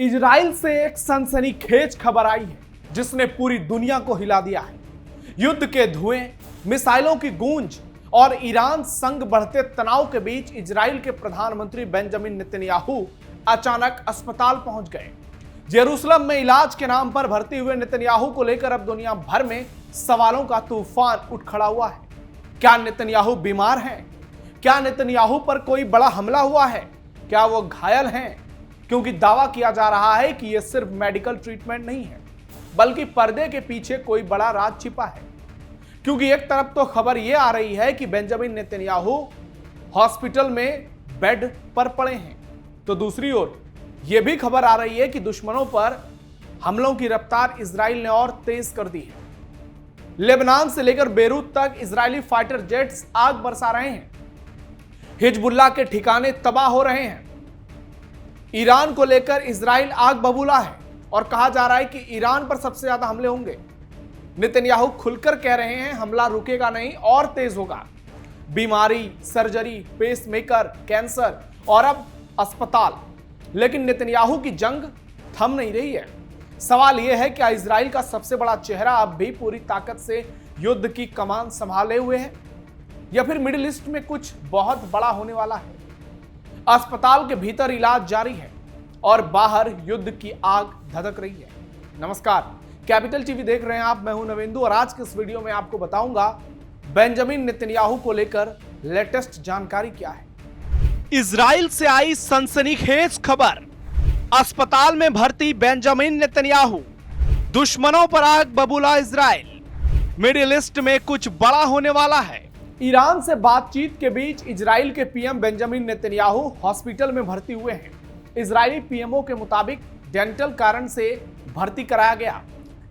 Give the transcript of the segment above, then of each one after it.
Israel से एक सनसनीखेज खबर आई है जिसने पूरी दुनिया को हिला दिया है। युद्ध के धुएं, मिसाइलों की गूंज और ईरान संग बढ़ते तनाव के बीच इजराइल के प्रधानमंत्री बेंजामिन नेतन्याहू अचानक अस्पताल पहुंच गए। जेरूसलम में इलाज के नाम पर भर्ती हुए नेतन्याहू को लेकर अब दुनिया भर में सवालों का तूफान उठ खड़ा हुआ है। क्या नेतन्याहू बीमार हैं? क्या नेतन्याहू पर कोई बड़ा हमला हुआ है? क्या वो घायल हैं? क्योंकि दावा किया जा रहा है कि यह सिर्फ मेडिकल ट्रीटमेंट नहीं है, बल्कि पर्दे के पीछे कोई बड़ा राज छिपा है। क्योंकि एक तरफ तो खबर यह आ रही है कि बेंजामिन नेतन्याहू हॉस्पिटल में बेड पर पड़े हैं, तो दूसरी ओर यह भी खबर आ रही है कि दुश्मनों पर हमलों की रफ्तार इजराइल ने और तेज कर दी है। लेबनान से लेकर बेरूत तक इजरायली फाइटर जेट्स आग बरसा रहे हैं। हिजबुल्लाह के ठिकाने तबाह हो रहे हैं। ईरान को लेकर इजराइल आग बबूला है और कहा जा रहा है कि ईरान पर सबसे ज्यादा हमले होंगे। नेतन्याहू खुलकर कह रहे हैं हमला रुकेगा नहीं और तेज होगा। बीमारी, सर्जरी, पेसमेकर, कैंसर और अब अस्पताल, लेकिन नेतन्याहू की जंग थम नहीं रही है। सवाल यह है कि इजराइल का सबसे बड़ा चेहरा अब भी पूरी ताकत से युद्ध की कमान संभाले हुए है या फिर मिडिल ईस्ट में कुछ बहुत बड़ा होने वाला है। अस्पताल के भीतर इलाज जारी है और बाहर युद्ध की आग धधक रही है। नमस्कार, कैपिटल टीवी देख रहे हैं आप। मैं हूं नवेंदु और आज के इस वीडियो में आपको बताऊंगा बेंजामिन नेतन्याहू को लेकर लेटेस्ट जानकारी क्या है। इजराइल से आई सनसनीखेज खबर, अस्पताल में भर्ती बेंजामिन नेतन्याहू, दुश्मनों पर आग बबूला इजराइल, मिडिल ईस्ट में कुछ बड़ा होने वाला है। ईरान से बातचीत के बीच इजराइल के पीएम बेंजामिन नेतन्याहू हॉस्पिटल में भर्ती हुए हैं। इजरायली पीएमओ के मुताबिक डेंटल कारण से भर्ती कराया गया।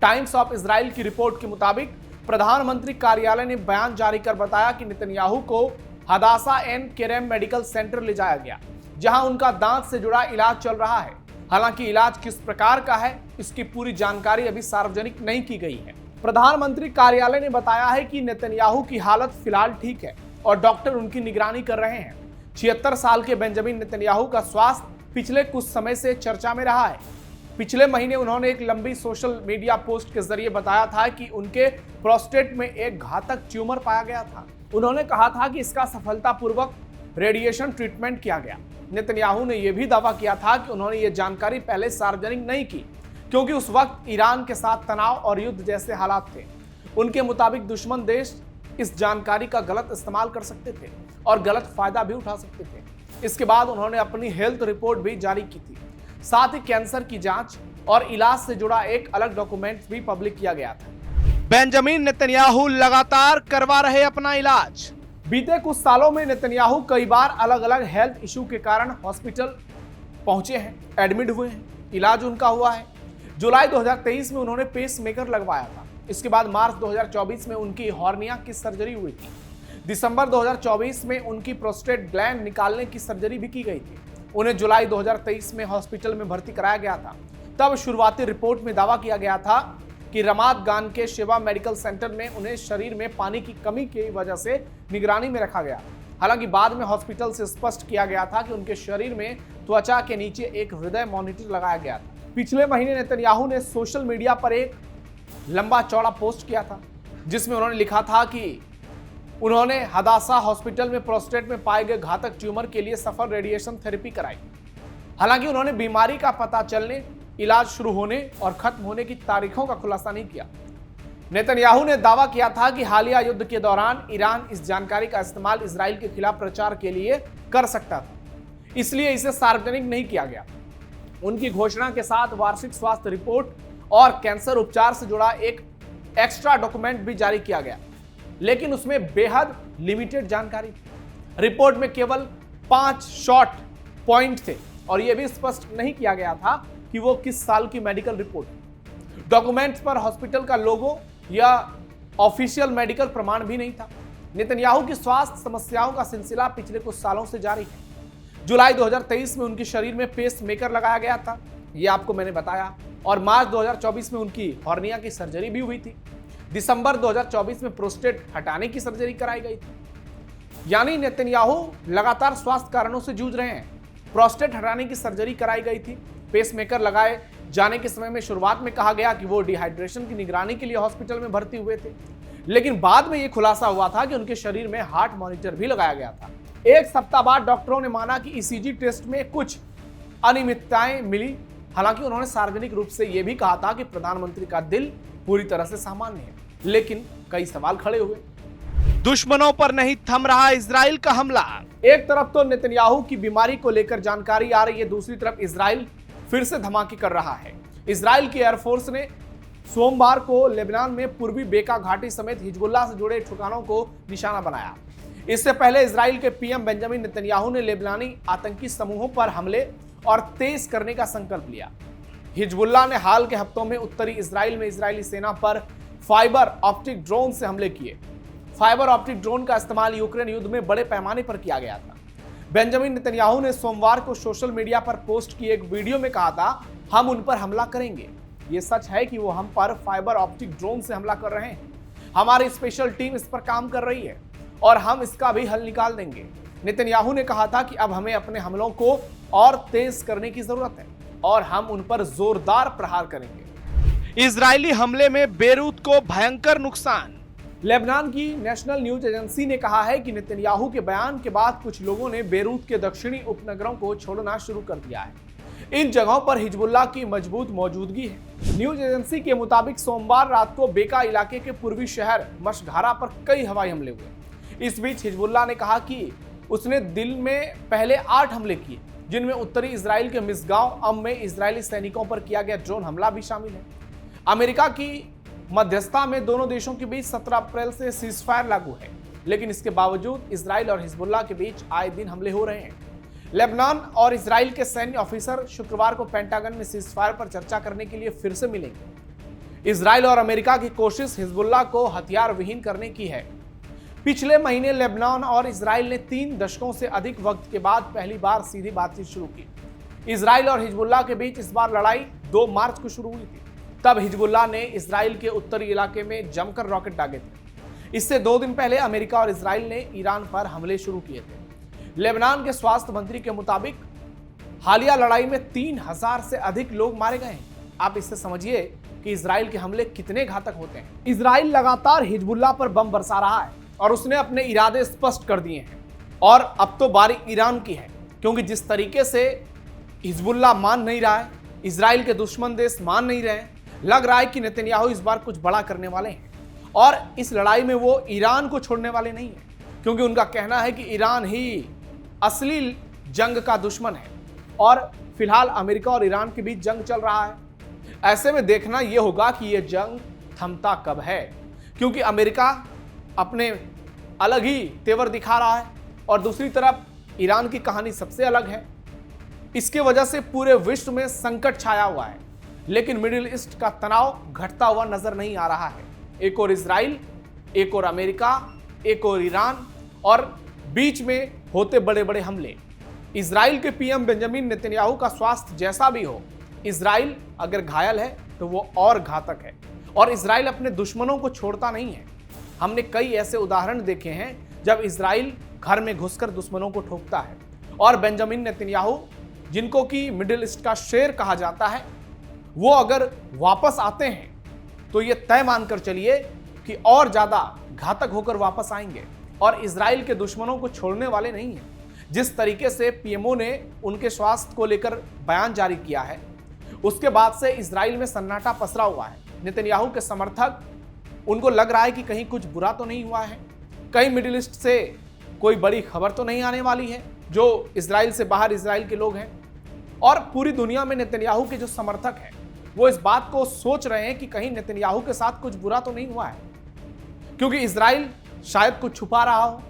टाइम्स ऑफ इजराइल की रिपोर्ट के मुताबिक प्रधानमंत्री कार्यालय ने बयान जारी कर बताया कि नेतन्याहू को हदासा एन केरेम मेडिकल सेंटर ले जाया गया, जहां उनका दांत से जुड़ा इलाज चल रहा है। हालांकि इलाज किस प्रकार का है, इसकी पूरी जानकारी अभी सार्वजनिक नहीं की गई है। प्रधानमंत्री कार्यालय ने बताया है कि नेतन्याहू की हालत फिलहाल ठीक है और डॉक्टर उनकी निगरानी कर रहे हैं। 76 साल के बेंजामिन नेतन्याहू का स्वास्थ्य पिछले कुछ समय से चर्चा में रहा है। पिछले महीने उन्होंने एक लंबी सोशल मीडिया पोस्ट के जरिए बताया था कि उनके प्रोस्टेट में एक घातक ट्यूमर पाया गया था। उन्होंने कहा था कि इसका सफलतापूर्वक रेडिएशन ट्रीटमेंट किया गया। नेतन्याहू ने यह भी दावा किया था कि उन्होंने ये जानकारी पहले सार्वजनिक नहीं की क्योंकि उस वक्त ईरान के साथ तनाव और युद्ध जैसे हालात थे। उनके मुताबिक दुश्मन देश इस जानकारी का गलत इस्तेमाल कर सकते थे और गलत फायदा भी उठा सकते थे। इसके बाद उन्होंने अपनी हेल्थ रिपोर्ट भी जारी की थी। साथ ही कैंसर की जांच और इलाज से जुड़ा एक अलग डॉक्यूमेंट भी पब्लिक किया गया था। बेंजामिन नेतन्याहू लगातार करवा रहे अपना इलाज। बीते कुछ सालों में नेतन्याहू कई बार अलग अलग हेल्थ इशू के कारण हॉस्पिटल पहुंचे हैं, एडमिट हुए हैं, इलाज उनका हुआ है। जुलाई 2023 में उन्होंने पेसमेकर लगवाया था। इसके बाद मार्च 2024 में उनकी हॉर्निया की सर्जरी हुई थी। दिसंबर 2024 में उनकी प्रोस्टेट ग्लैंड निकालने की सर्जरी भी की गई थी। उन्हें जुलाई 2023 में हॉस्पिटल में भर्ती कराया गया था। तब शुरुआती रिपोर्ट में दावा किया गया था कि रमात गान के शिवा मेडिकल सेंटर में उन्हें शरीर में पानी की कमी की वजह से निगरानी में रखा गया। हालांकि बाद में हॉस्पिटल से स्पष्ट किया गया था कि उनके शरीर में त्वचा के नीचे एक हृदय मॉनिटर लगाया गया था। पिछले महीने नेतन्याहू ने सोशल मीडिया पर एक लंबा चौड़ा पोस्ट किया था जिसमें उन्होंने लिखा था कि उन्होंने हदासा हॉस्पिटल में प्रोस्टेट में पाए गए घातक ट्यूमर के लिए सफल रेडिएशन थेरेपी कराई। हालांकि उन्होंने बीमारी का पता चलने, इलाज शुरू होने और खत्म होने की तारीखों का खुलासा नहीं किया। नेतन्याहू ने दावा किया था कि हालिया युद्ध के दौरान ईरान इस जानकारी का इस्तेमाल इजराइल के खिलाफ प्रचार के लिए कर सकता था, इसलिए इसे सार्वजनिक नहीं किया गया। उनकी घोषणा के साथ वार्षिक स्वास्थ्य रिपोर्ट और कैंसर उपचार से जुड़ा एक एक्स्ट्रा डॉक्यूमेंट भी जारी किया गया, लेकिन उसमें बेहद लिमिटेड जानकारी थी। रिपोर्ट में केवल 5 शॉर्ट पॉइंट थे और यह भी स्पष्ट नहीं किया गया था कि वो किस साल की मेडिकल रिपोर्ट। डॉक्यूमेंट्स पर हॉस्पिटल का लोगो या ऑफिशियल मेडिकल प्रमाण भी नहीं था। नेतन्याहू की स्वास्थ्य समस्याओं का सिलसिला पिछले कुछ सालों से जारी है। जुलाई 2023 में उनके शरीर में पेसमेकर लगाया गया था, यह आपको मैंने बताया, और मार्च 2024 में उनकी हॉर्निया की सर्जरी भी हुई थी। दिसंबर 2024 में प्रोस्टेट हटाने की सर्जरी कराई गई थी। यानी नेतन्याहू लगातार स्वास्थ्य कारणों से जूझ रहे हैं। प्रोस्टेट हटाने की सर्जरी कराई गई थी पेसमेकर लगाए जाने के समय में शुरुआत में कहा गया कि वो डिहाइड्रेशन की निगरानी के लिए हॉस्पिटल में भर्ती हुए थे, लेकिन बाद में यह खुलासा हुआ था कि उनके शरीर में हार्ट मॉनिटर भी लगाया गया था। एक सप्ताह बाद डॉक्टरों ने माना कि ईसीजी टेस्ट में कुछ अनियमितताएं मिली। हालांकि उन्होंने सार्वजनिक रूप से यह भी कहा था कि प्रधानमंत्री का दिल पूरी तरह से सामान्य है, लेकिन कई सवाल खड़े हुए। दुश्मनों पर नहीं थम रहा इजराइल का हमला। एक तरफ तो नेतन्याहू की बीमारी को लेकर जानकारी आ रही है, दूसरी तरफ इजराइल फिर से धमाके कर रहा है। इजराइल की एयरफोर्स ने सोमवार को लेबनान में पूर्वी बेका घाटी समेत हिजबुल्लाह से जुड़े ठिकानों को निशाना बनाया। इससे पहले इजराइल के पीएम बेंजामिन नेतन्याहू ने लेबनानी आतंकी समूहों पर हमले और तेज करने का संकल्प लिया। हिजबुल्लाह ने हाल के हफ्तों में उत्तरी इजराइल में इजरायली सेना पर फाइबर ऑप्टिक ड्रोन से हमले किए। फाइबर ऑप्टिक ड्रोन का इस्तेमाल यूक्रेन युद्ध में बड़े पैमाने पर किया गया था। बेंजामिन नेतन्याहू ने सोमवार को सोशल मीडिया पर पोस्ट की एक वीडियो में कहा था, हम उन पर हमला करेंगे। ये सच है कि वो हम पर फाइबर ऑप्टिक ड्रोन से हमला कर रहे हैं। हमारी स्पेशल टीम इस पर काम कर रही है और हम इसका भी हल निकाल देंगे। नेतन्याहू ने कहा था कि अब हमें अपने हमलों को और तेज करने की जरूरत है और हम उन पर जोरदार प्रहार करेंगे। इजरायली हमले में बेरूत को भयंकर नुकसान। लेबनान की नेशनल न्यूज एजेंसी ने कहा है कि नेतन्याहू के बयान के बाद कुछ लोगों ने बेरूत के दक्षिणी उपनगरों को छोड़ना शुरू कर दिया है। इन जगहों पर हिजबुल्लाह की मजबूत मौजूदगी है। न्यूज एजेंसी के मुताबिक सोमवार रात को बेका इलाके के पूर्वी शहर मशघारा पर कई हवाई हमले हुए। इस बीच हिजबुल्लाह ने कहा कि उसने दिल में पहले 8 हमले किए, जिनमें उत्तरी इजराइल के मिसगांव अम में इजरायली सैनिकों पर किया गया ड्रोन हमला भी शामिल है। अमेरिका की मध्यस्थता में दोनों देशों के बीच 17 अप्रैल से सीजफायर लागू है, लेकिन इसके बावजूद इजराइल और हिजबुल्लाह के बीच आए दिन हमले हो रहे हैं। लेबनान और इजराइल के सैन्य ऑफिसर शुक्रवार को पेंटागन में सीजफायर पर चर्चा करने के लिए फिर से मिलेंगे। इजराइल और अमेरिका की कोशिश हिजबुल्लाह को हथियार विहीन करने की है। पिछले महीने लेबनान और इजराइल ने 3 दशकों से अधिक वक्त के बाद पहली बार सीधी बातचीत शुरू की। इजराइल और हिजबुल्लाह के बीच इस बार लड़ाई 2 मार्च को शुरू हुई थी। तब हिजबुल्लाह ने इजराइल के उत्तरी इलाके में जमकर रॉकेट दागे थे। इससे 2 दिन पहले अमेरिका और इजराइल ने ईरान पर हमले शुरू किए थे। लेबनान के स्वास्थ्य मंत्री के मुताबिक हालिया लड़ाई में 3000 से अधिक लोग मारे गए हैं। आप इससे समझिए कि इजराइल के हमले कितने घातक होते हैं। इजराइल लगातार हिजबुल्लाह पर बम बरसा रहा है और उसने अपने इरादे स्पष्ट कर दिए हैं। और अब तो बारी ईरान की है, क्योंकि जिस तरीके से हिजबुल्लाह मान नहीं रहा है, इजराइल के दुश्मन देश मान नहीं रहे हैं, लग रहा है कि नेतन्याहू इस बार कुछ बड़ा करने वाले हैं। और इस लड़ाई में वो ईरान को छोड़ने वाले नहीं है, क्योंकि उनका कहना है कि ईरान ही असली जंग का दुश्मन है और फिलहाल अमेरिका और ईरान के बीच जंग चल रहा है। ऐसे में देखना यह होगा कि यह जंग थमता कब है, क्योंकि अमेरिका अपने अलग ही तेवर दिखा रहा है और दूसरी तरफ ईरान की कहानी सबसे अलग है। इसके वजह से पूरे विश्व में संकट छाया हुआ है, लेकिन मिडिल ईस्ट का तनाव घटता हुआ नजर नहीं आ रहा है। एक और इजराइल, एक और अमेरिका, एक और ईरान और बीच में होते बड़े बड़े हमले। इजराइल के पीएम बेंजामिन नेतन्याहू का स्वास्थ्य जैसा भी हो, इजराइल अगर घायल है तो वो और घातक है और इजराइल अपने दुश्मनों को छोड़ता नहीं है। हमने कई ऐसे उदाहरण देखे हैं जब इजराइल घर में घुसकर दुश्मनों को ठोकता है और बेंजामिन नेतन्याहू, जिनको कि मिडिल ईस्ट का शेर कहा जाता है, वो अगर वापस आते हैं तो ये तय मानकर चलिए कि और ज्यादा घातक होकर वापस आएंगे और इजराइल के दुश्मनों को छोड़ने वाले नहीं हैं। जिस तरीके से पीएमओ ने उनके स्वास्थ्य को लेकर बयान जारी किया है, उसके बाद से इजराइल में सन्नाटा पसरा हुआ है। नेतन्याहू के समर्थक, उनको लग रहा है कि कहीं कुछ बुरा तो नहीं हुआ है, कहीं मिडिल ईस्ट से कोई बड़ी खबर तो नहीं आने वाली है जो इजराइल से बाहर इजराइल के लोग हैं। और पूरी दुनिया में नेतन्याहू के जो समर्थक हैं वो इस बात को सोच रहे हैं कि कहीं नेतन्याहू के साथ कुछ बुरा तो नहीं हुआ है, क्योंकि इजराइल शायद कुछ छुपा रहा हो।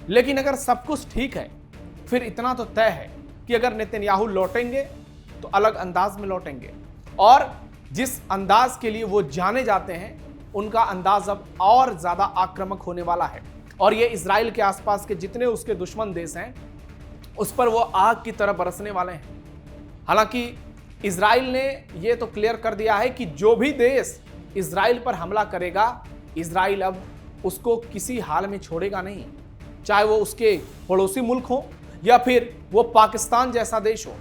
लेकिन अगर सब कुछ ठीक है, फिर इतना तो तय है कि अगर नेतन्याहू लौटेंगे तो अलग अंदाज में लौटेंगे और जिस अंदाज के लिए वो जाने जाते हैं, उनका अंदाज अब और ज्यादा आक्रामक होने वाला है और ये इजराइल के आसपास के जितने उसके दुश्मन देश हैं उस पर वो आग की तरह बरसने वाले हैं। हालांकि इजराइल ने ये तो क्लियर कर दिया है कि जो भी देश इजराइल पर हमला करेगा, इजराइल अब उसको किसी हाल में छोड़ेगा नहीं, चाहे वो उसके पड़ोसी मुल्क हो या फिर वो पाकिस्तान जैसा देश हो।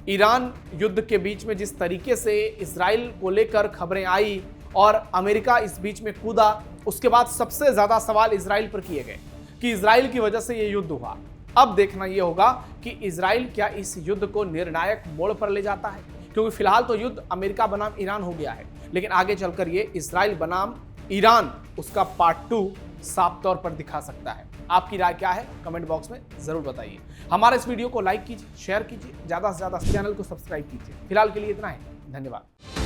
ईरान युद्ध के बीच में जिस तरीके से इजराइल को लेकर खबरें आई और अमेरिका इस बीच में कूदा, उसके बाद सबसे ज्यादा सवाल इजराइल पर किए गए कि इजराइल की वजह से यह युद्ध हुआ। अब देखना यह होगा कि इजराइल क्या इस युद्ध को निर्णायक मोड़ पर ले जाता है, क्योंकि फिलहाल तो युद्ध अमेरिका बनाम ईरान हो गया है, लेकिन आगे चलकर ये इजराइल बनाम ईरान उसका पार्ट 2 साफ तौर पर दिखा सकता है। आपकी राय क्या है कमेंट बॉक्स में जरूर बताइए। हमारे इस वीडियो को लाइक कीजिए, शेयर कीजिए, ज्यादा से ज्यादा चैनल को सब्सक्राइब कीजिए। फिलहाल के लिए इतना ही, धन्यवाद।